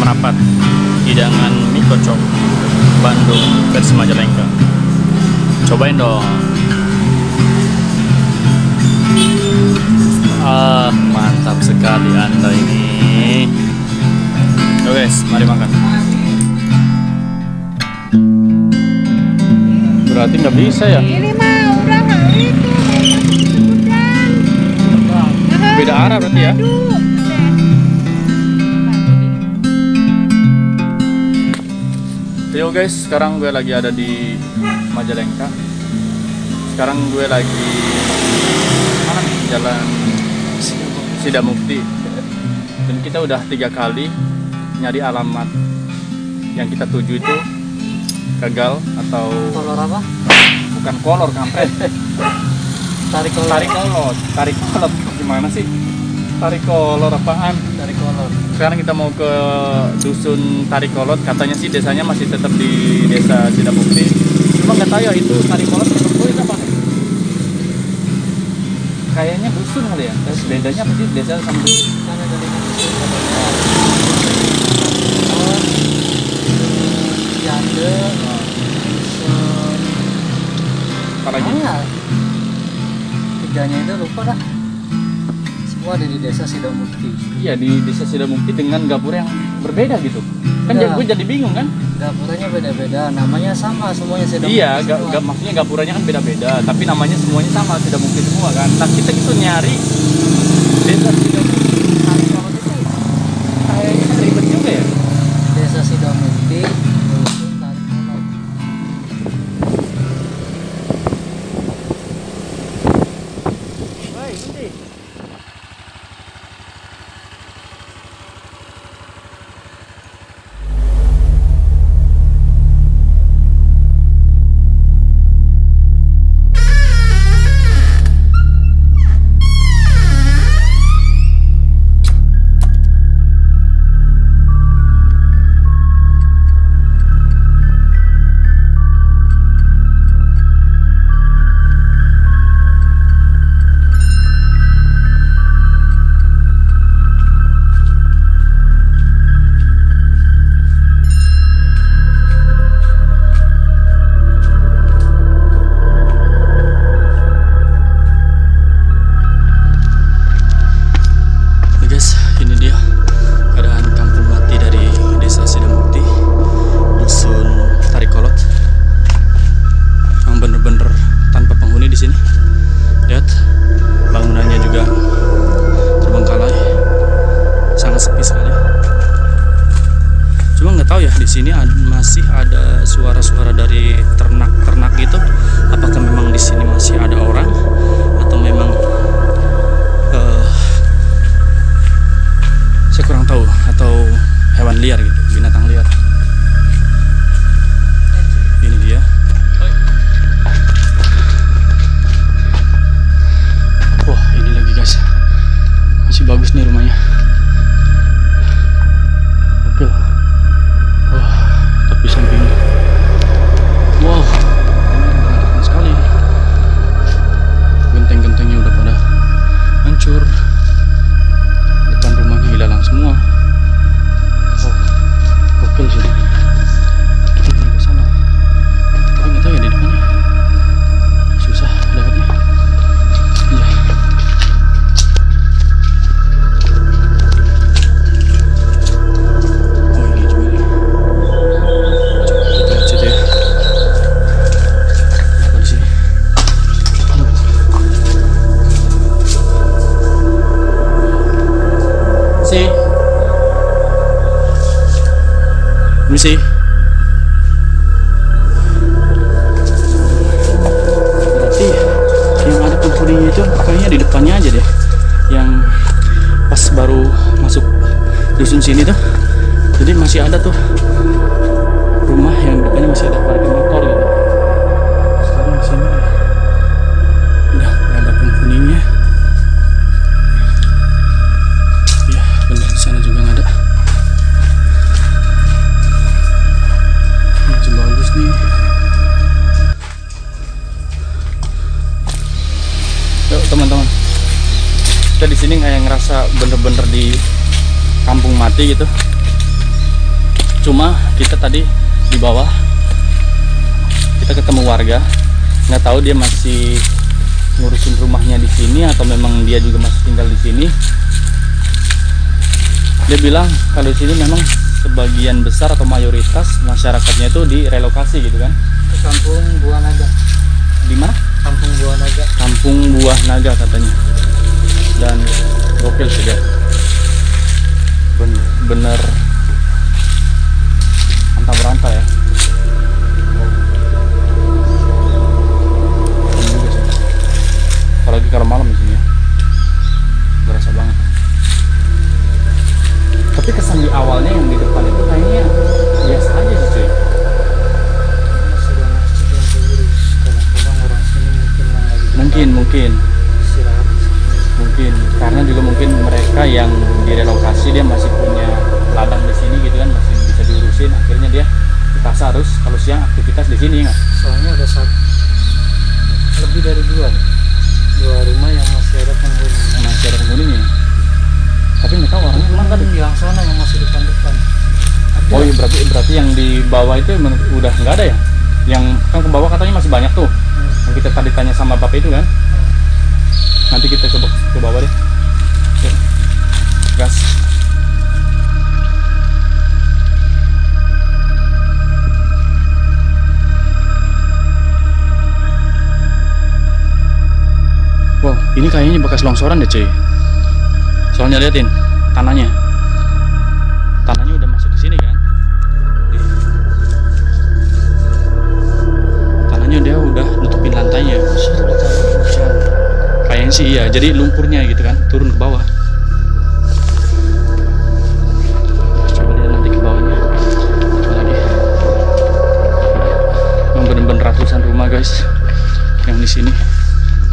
merapat, hidangan mie kocok Bandung versi Majalengka. Cobain dong. Mantap sekali Anda ini. Oke guys, mari makan. Berarti nggak bisa ya? Ini mah udah itu Beda arah berarti ya? Yo guys, sekarang gue lagi ada di Majalengka. Sekarang gue lagi mana nih? Jalan Sidamukti. Dan kita udah 3 kali nyari alamat yang kita tuju itu gagal atau kolor apa? bukan kolor kampret. Tarik kolor. Tarik kolor gimana sih? Tarik kolor apaan? Tarik kolor. Sekarang kita mau ke dusun Tarikolot. Katanya sih desanya masih tetap di desa Sidamukti. Cuma nggak tahu ya itu Tarikolot atau itu apa? Kayaknya dusun kali ya. Terus bedanya apa sih desa sama dusun? Karena dari dusun katanya Yande, dusun Apa lagi? Tiganya itu lupa dah. Semua ada di desa Sidamukti. Iya, di desa Sidamukti dengan gapura yang berbeda gitu. Kan Iya. gue jadi bingung kan? Gapuranya beda-beda, namanya sama semuanya Sidamukti. Iya, semua. maksudnya gapuranya kan beda-beda, tapi namanya semuanya sama, Sidamukti semua kan. Nah kita gitu nyari desa Sidamukti Tarikolot itu kayaknya ribet juga ya. Desa Sidamukti, dusun Tarikolot. Woi, berhenti. Guys, ini dia keadaan kampung mati dari desa Sidamukti, dusun Tarikolot. Yang bener-bener tanpa penghuni di sini. Lihat, bangunannya juga terbengkalai, sangat sepi sekali. Cuma nggak tahu ya di sini masih ada suara-suara dari ternak-ternak gitu. Apakah memang di sini masih ada orang atau memang saya kurang tahu, atau hewan liar gitu, binatang liar. Ini dia. Wah, ini lagi guys, masih bagus nih rumahnya. Oke. Wah, tapi samping, wow, ini berantakan sekali. Genteng-gentengnya udah pada hancur. Depan rumahnya hilang semua. Oh, gokil sih. Kita pergi ke sana. Tapi nggak tahu ya di depannya. Susah dapatnya. Iya. Oh, ini juga nih. Coba kita lihat situ ya. Apa di sini? Aduh. Misi. Berarti yang ada penghuninya itu kayaknya di depannya aja deh. Yang pas baru masuk dusun sini tuh. Jadi masih ada tuh rumah yang depannya masih ada parkir motor gitu. Sekarang di sini udah nggak ada penghuninya. Ya benar, di sana juga nggak ada. Masih bagus nih. Yuk teman-teman, kita di sini kayak ngerasa bener-bener di kampung mati gitu. Cuma kita tadi di bawah kita ketemu warga, nggak tahu dia masih ngurusin rumahnya di sini atau memang dia juga masih tinggal di sini. Dia bilang kalau di sini memang sebagian besar atau mayoritas masyarakatnya itu direlokasi gitu kan. Ke Kampung Buah Naga. Di mana? Kampung Buah Naga. Kampung Buah Naga katanya. Dan gokil sih dia. Bener antah berantah ya. Serem juga sih. Apalagi kalau malam di sini ya. Berasa banget. Tapi kesan di awalnya yang di depan itu kayaknya biasa aja sih cuy. Masih ada masjid yang berdiri. Kadang-kadang orang sini mungkin yang lagi Mungkin istirahat di sini. mungkin karena juga mungkin mereka yang direlokasi dia masih punya ladang di sini gitu kan, masih bisa diurusin, akhirnya dia dipaksa harus kalau siang aktivitas di sini nggak. Soalnya ada lebih dari dua rumah yang masih ada penghuni. Masih ada penghuninya, tapi nggak tahu orangnya kemana tadi. Yang sana yang masih depan-depan. Ada. Oh iya, berarti yang di bawah itu udah nggak ada ya? Yang kan ke bawah katanya masih banyak tuh. Yang kita tadi tanya sama bapak itu kan. Nanti kita coba ke bawah deh. Yuk. Gas. Wow, ini kayaknya bekas longsoran deh cuy. Soalnya liatin tanahnya. Tanahnya udah masuk ke sini kan. Nih. Tanahnya dia udah nutupin lantainya. Kayaknya sih iya, jadi lumpurnya gitu kan turun ke bawah. Coba lihat nanti ke bawahnya. Coba lagi. Yang bener-bener ratusan rumah guys yang di sini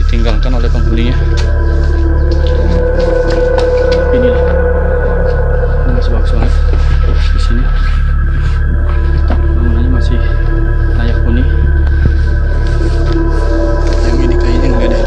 ditinggalkan oleh penghuninya. Inilah, ini masih bagus banget di sini. Bangunannya masih layak huni. Yang ini kayaknya enggak deh.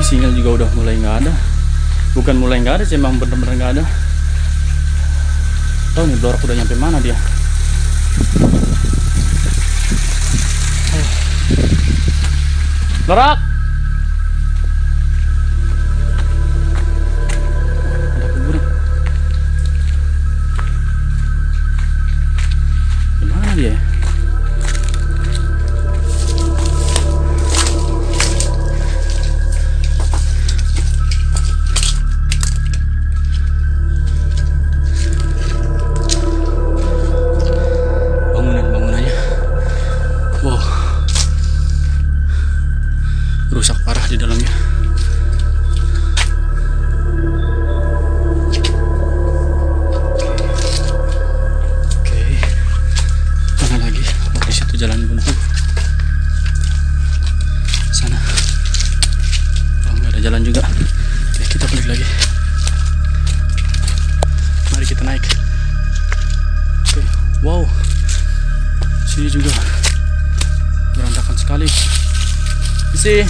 Sinyal juga udah mulai nggak ada, bukan mulai nggak ada sih, emang bener-bener nggak ada. Tahu nih Blorok udah nyampe mana dia? Blorok, ada kuburan. Gimana dia? Rusak parah di dalamnya. Oke. Mana lagi? Di situ jalan buntu. Sana. Oh, nggak ada jalan juga. Oke, kita balik lagi. Mari kita naik. Oke. Wow. Sini juga berantakan sekali. Sih.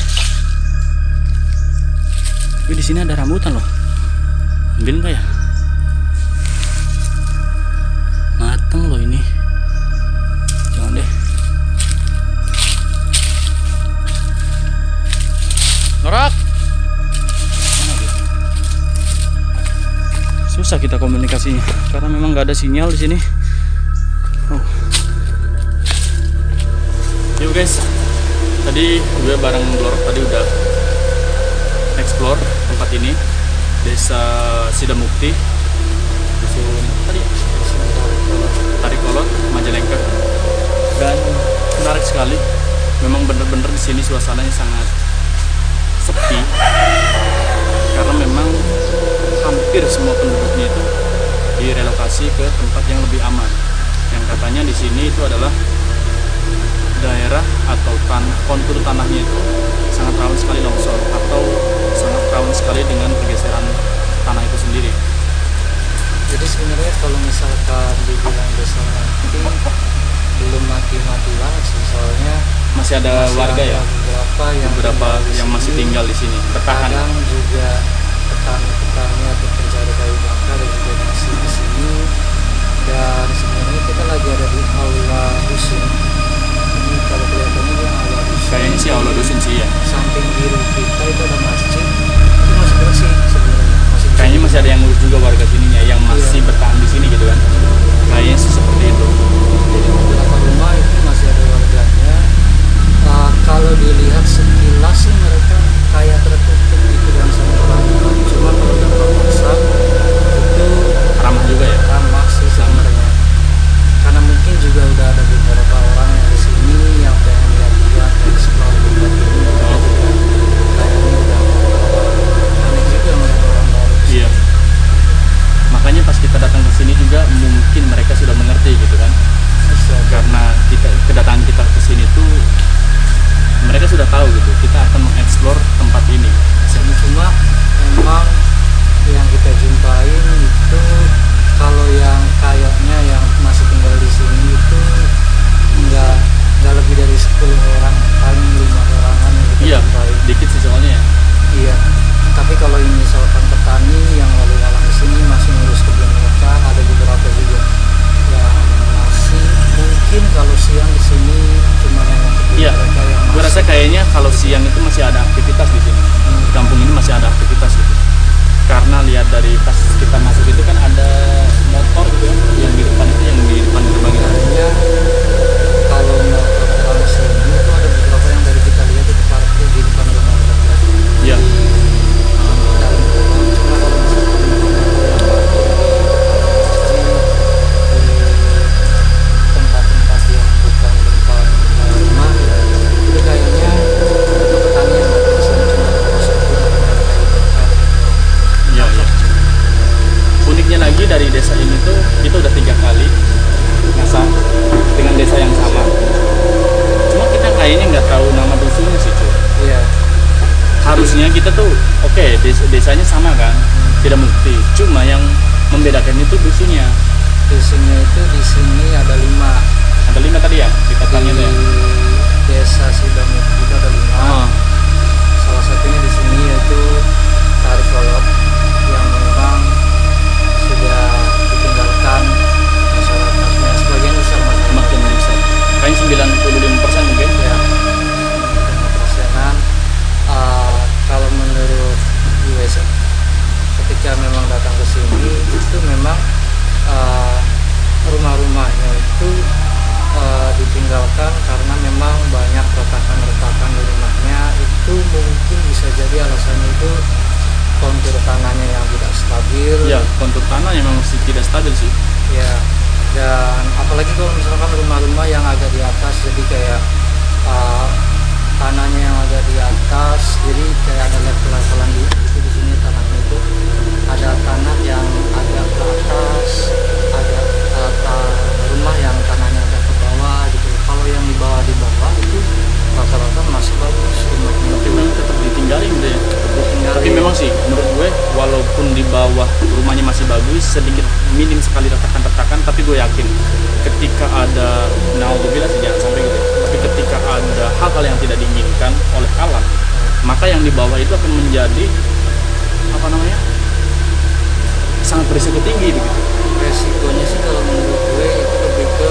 Tapi di sini ada rambutan loh. Ambil nggak ya? Mateng loh ini. Jangan deh. Norak. Mana dia? Susah kita komunikasinya karena memang nggak ada sinyal di sini. Oh. Yuk guys. Tadi gue bareng Blorok tadi udah explore tempat ini, Desa Sidamukti, Dusun tadi Tarikolot, Majalengka, dan menarik sekali. Memang bener-bener di sini suasananya sangat sepi karena memang hampir semua penduduknya itu direlokasi ke tempat yang lebih aman. Yang katanya di sini itu adalah daerah atau kontur tanahnya itu sangat rawan sekali longsor atau sangat rawan sekali dengan pergeseran tanah itu sendiri. Jadi sebenarnya kalau misalkan dibilang desa mati, belum mati-mati banget sih, soalnya Masih ada warga ya, beberapa yang masih tinggal di sini, bertahan. kadang juga petani-petani atau pencari kayu bakar yang juga masih di sini. Dan sebenarnya kita lagi ada di aula dusun. Ini kalau kelihatannya dia aula dusun. Kayaknya sih aula dusun sih ya. Samping kiri kita itu ada masjid, itu masih bersih sebenarnya. Kayaknya masih ada yang ngurus juga warga sininya yang masih bertahan di sini gitu kan. Kayaknya sih seperti itu. Jadi beberapa rumah itu masih ada warganya. Kalau dilihat sekilas sih mereka kayak tertutup gitu kan sama orang. Cuma kalau dampak pasang itu Ramah juga ya. ramah sih sebenarnya. Karena mungkin juga udah ada beberapa orang yang di sini yang pengen lihat-lihat explore tempat ini. Mereka juga kayaknya udah aneh juga melihat orang baru. Iya. Makanya pas kita datang ke sini juga mungkin mereka sudah mengerti gitu kan. Karena kedatangan kita ke sini tuh mereka sudah tahu gitu. Kita akan mengeksplor tempat ini. Cuma memang yang kita jumpain itu kalau yang kayaknya yang masih tinggal di sini itu nggak lebih dari 10 orang, paling 5 orangan yang kita Iya, jumpain. dikit sih soalnya ya. Iya. Tapi kalau ini misalkan petani yang lalu lalang di sini masih ngurus kebun mereka, ada beberapa juga yang masih mungkin kalau siang di sini cuma yang kebun Iya. mereka yang Gue masih. rasa kayaknya kalau siang itu masih ada aktivitas di sini. Di kampung ini masih ada aktivitas gitu. Karena lihat dari pas kita masuk itu kan ada motor gitu ya, yang di depan itu, yang di depan gerbang itu. Kayaknya kalau motor pulang sini itu ada beberapa yang dari kita lihat itu parkir di depan rumah mereka. Iya. Dalam rumah, cuma kalau misalkan yang parkir di tempat-tempat yang bukan depan rumah itu kayaknya itu petani yang ada di sini cuma terus kebun atau mereka kayu bakar. Iya, iya. Uniknya lagi dari desa ini tuh kita udah 3 kali ngasah dengan desa yang sama. Cuma kita kayaknya nggak tahu nama dusunnya sih cuy. Iya. Harusnya kita tuh oke, desanya sama kan, tidak bukti. Cuma yang membedakan itu dusunnya. Dusunnya itu di sini ada 5. Ada 5 tadi ya kita tanya tuh ya. Di desa Sidamuk itu ada 5. Oh, Salah satunya di sini yaitu Tarik Lolot yang memang sudah ditinggalkan masyarakatnya, sebagian besar masyarakat makin besar. Kayaknya 95% mungkin. ya, 5%-an. Kalau menurut gue sih, ketika memang datang ke sini itu memang rumah-rumahnya itu ditinggalkan karena memang banyak retakan-retakan di rumahnya. Itu mungkin bisa jadi alasannya itu kontur tanahnya yang tidak stabil. Ya, kontur tanah yang memang masih tidak stabil sih. Ya, dan apalagi kalau misalkan rumah-rumah yang agak di atas, jadi kayak tanahnya yang agak di atas, jadi kayak ada level-levelan itu di sini tanahnya itu ada tanah yang agak ke atas, ada rumah yang tanahnya agak ke bawah gitu. Kalau yang di bawah itu rata-rata masih bagus rumahnya. Tapi memang tetap ditinggalin gitu ya. Ditinggalin. Tapi memang sih menurut gue walaupun di bawah rumahnya masih bagus, sedikit minim sekali retakan-retakan, tapi gue yakin ketika ada, naudzubillah sih jangan sampai gitu ya, tapi ketika ada hal-hal yang tidak diinginkan oleh alam, maka yang di bawah itu akan menjadi apa namanya, sangat berisiko tinggi begitu. Resikonya sih kalau menurut gue itu lebih ke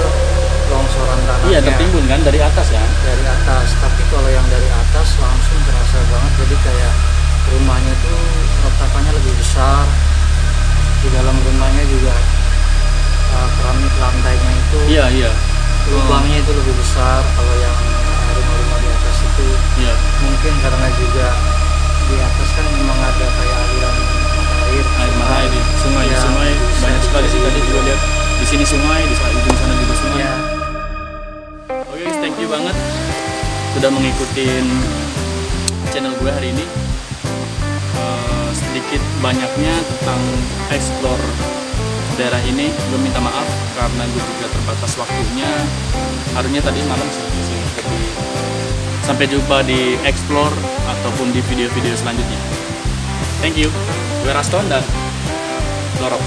longsoran tanahnya. Iya, tertimbun kan dari atas ya. Dari atas, tapi kalau yang dari atas langsung terasa banget, jadi kayak rumahnya tuh retakannya lebih besar, di dalam rumahnya juga keramik lantainya itu Iya. lubangnya itu lebih besar. Kalau yang rumah-rumah di atas itu Iya. mungkin karena juga di atas kan memang ada kayak aliran mata air, Air mata air di sungai, Ya, sungai bisa banyak sekali sih, tadi jadi. juga lihat di sini sungai, di ujung sana juga sungai. Ya, Oke guys, thank you banget sudah mengikutin channel gue hari ini. Sedikit banyaknya tentang explore daerah ini. Gue minta maaf karena gue juga terbatas waktunya. Harusnya tadi malam sih kesini. Tapi sampai jumpa di explore ataupun di video-video selanjutnya. Thank you. Gue Raston dan Lorok.